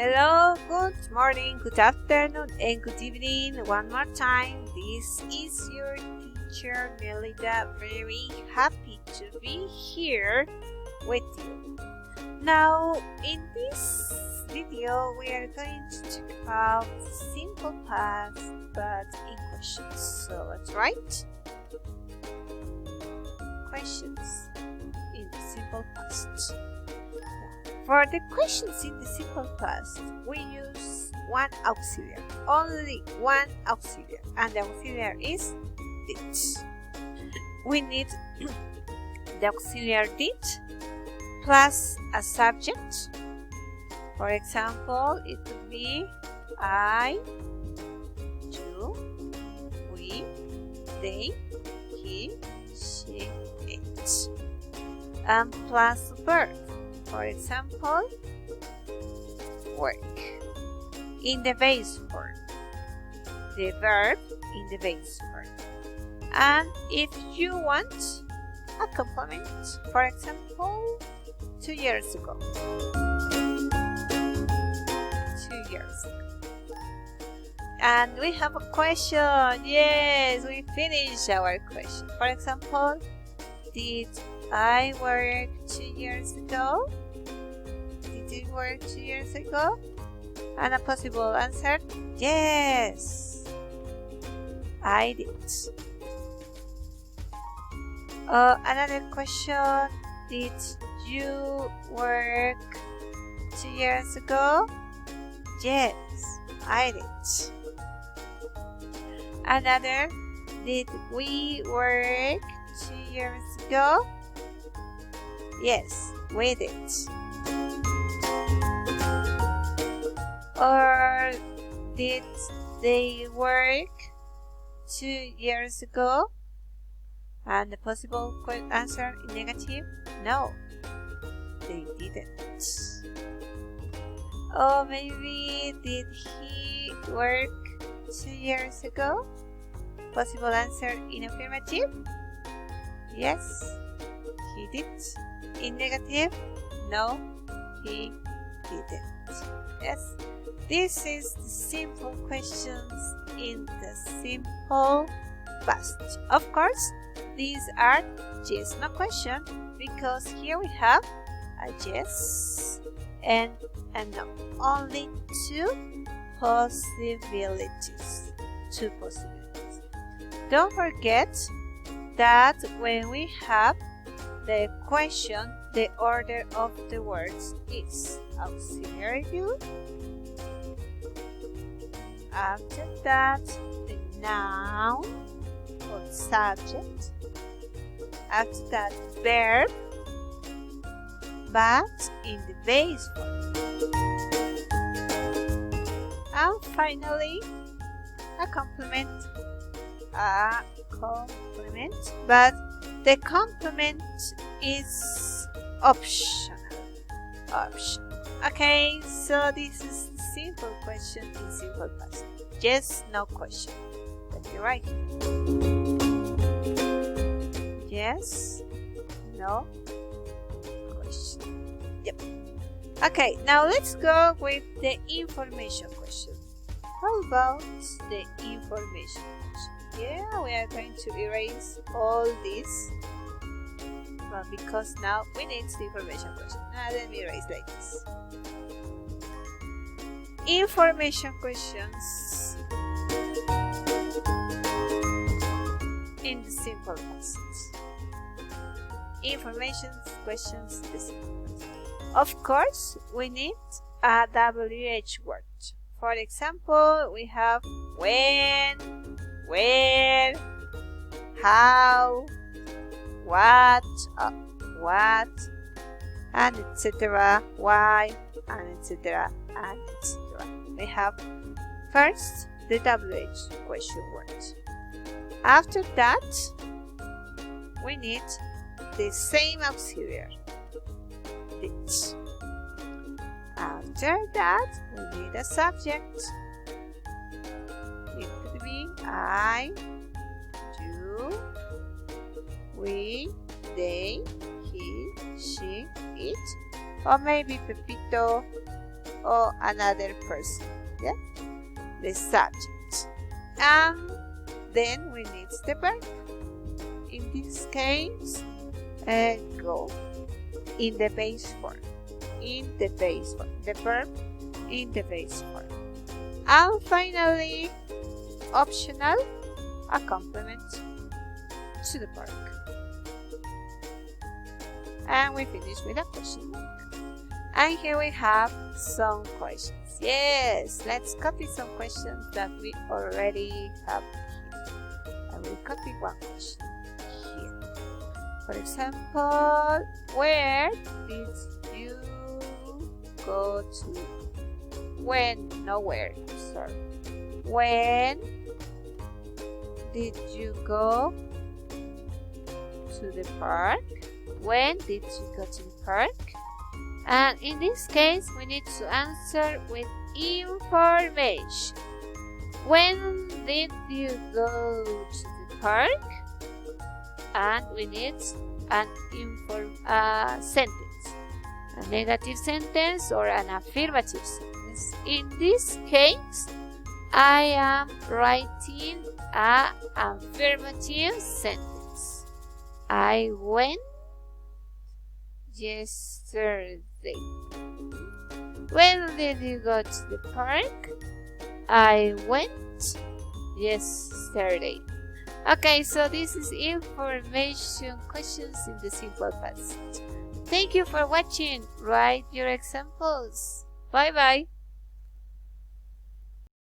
Hello, good morning, good afternoon, and good evening one more time. This is your teacher Melida, very happy to be here with you. Now, in this video, we are going to talk about simple past but in questions. So let's write questions in the simple past. For the questions in the simple past, we use one auxiliary, only one auxiliary, and the auxiliary is did. We need the auxiliary did plus a subject. For example, it could be I, you, we, they, he, she, it, and plus verb. For example, work in the base form, the verb in the base form. And if you want a complement, for example, 2 years ago. 2 years ago. And we have a question. Yes, we finished our question. For example, did I work 2 years ago? Did you work 2 years ago? And a possible answer, yes, I did. Another question, did you work 2 years ago? Yes, I did. Another, did we work 2 years ago? Yes, we did. Or did they work 2 years ago? And the possible answer in negative, no, they didn't. Or maybe did he work 2 years ago? Possible answer in affirmative, yes, he did. In negative, no, he didn't. Yes, this is the simple questions in the simple past. Of course, these are yes no question because here we have a yes and a no. Only two possibilities. Don't forget that when we have the question, the order of the words is auxiliary do. After that, the noun or subject. After that, verb, but in the base form. And finally, a complement. But the complement is optional. Okay, so this is the simple question in simple past. Yes, no question. Let me write. Yes, no question. Yep. Okay, now let's go with the information question. How about the information question? Yeah, we are going to erase all this. Well, because now we need the information question. Now let me erase like this. Information questions in the simple past. Information questions in the simple past. Of course, we need a WH word. For example, we have when, where, how, what, and etc. Why, and etc. and etc. We have first the WH question word. After that, we need the same auxiliary, did. After that, we need a subject. It could be I, you, we, they, he, she, it, or maybe Pepito, or another person. Yeah, the subject. And then we need the verb. In this case, go in the base form. In the base form. The verb in the base form. And finally, optional, a complement to the verb. And we finish with a question mark. And here we have some questions. Yes, let's copy some questions that we already have here. I will copy one question here. For example, where did you go to? When, nowhere, sorry. When did you go to the park? When did you go to the park? And in this case, we need to answer with information. When did you go to the park? And we need an sentence. A negative sentence or an affirmative sentence. In this case, I am writing an affirmative sentence. I went yesterday. When did you go to the park? I went yesterday. Okay, so this is information questions in the simple past. Thank you for watching. Write your examples. Bye bye.